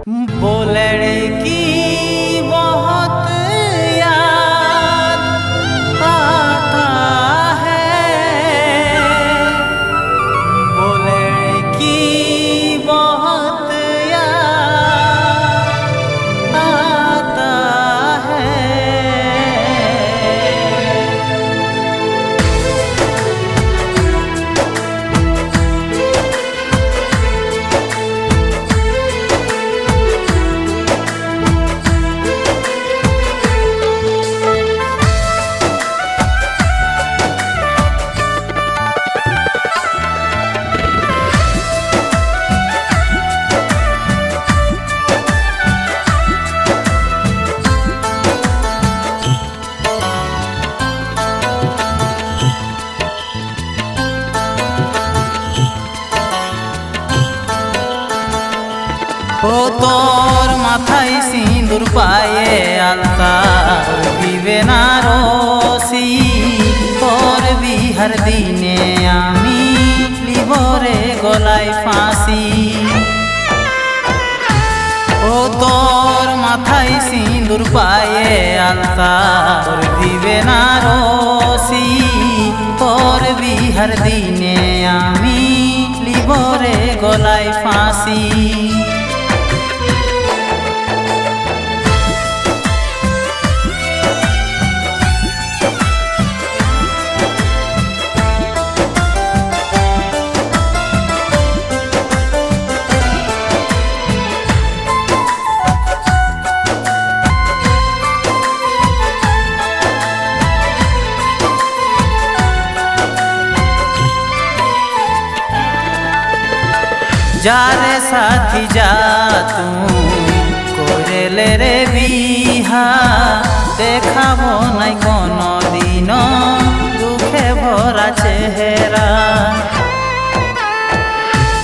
बोले की बहुत याद आता है, बोले की बहुत याद आता है। ও তোর মাথায় সিঁদুর পায়ে আলতা দিবে না রসি, তোর বিহার দিনে আমি লিবরে গলায় ফাঁসি। ও তোর মাথায় সিঁদুর পায়ে আলতা দিবে না রসি, তোর বিহার দিনে আমি লিবরে গলায় ফাঁসি। যারে সাথী যা তুই করেলে রে বিহা, দেখাবো নাই কোনো দিন দুঃখে ভরা চেহারা।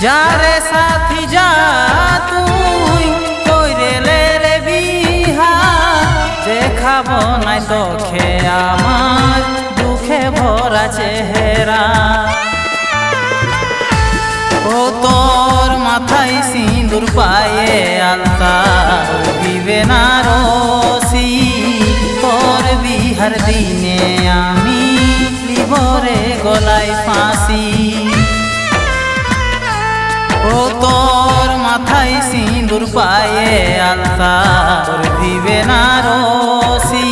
যারে সাথী যা তুই করেলে রে বিহা, দেখাবো নাই তোকে আমার দুঃখে ভরা চেহারা। ও তোর মাথায় সিঁদুর পায়ে আলতা দিবে না রসি, তোর বিহার দিনে আমি লিবরে গলায় ফাঁসি। ও তোর মাথায় সিঁদুর পায়ে আলতা দিবে না রসি,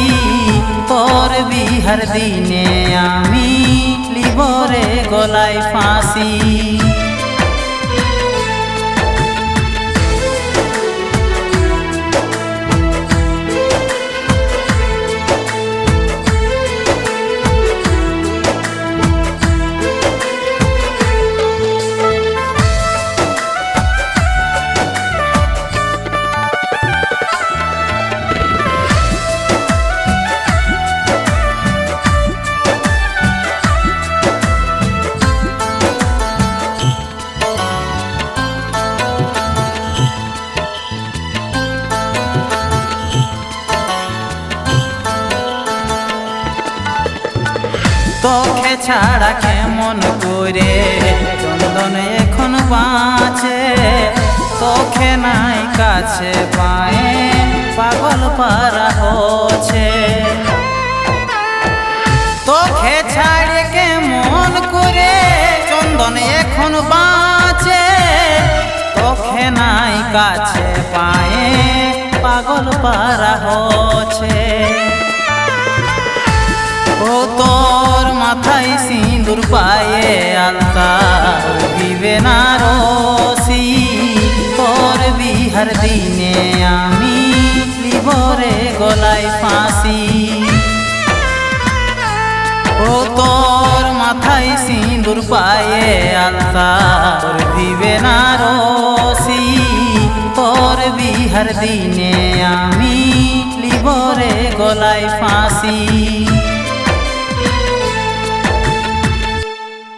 তোর বিহার দিনে আমি লিবরে গলায় ফাঁসি। তোকে ছাড়া কেমন করে চন্দন এখন বাঁচে, তোকে নাই কাছে পায়ে পাগল পারা হচ্ছে। তোকে ছাড়ে কেমন করে চন্দন এখন বাঁচে, তোকে নাই কাছে পায়ে পাগল পারা হচ্ছে। ও তোর মাথায় সিঁদুর পায়ে আলতা দিবে না রসি, তোর বিহার দিনে আমি লিবরে গলায় ফাঁসি। ও তোর মাথায় সিঁদুর পায়ে আলতা দিবে না রসি, তোর বিহার দিনে আমি লিবরে গলায় ফাঁসি।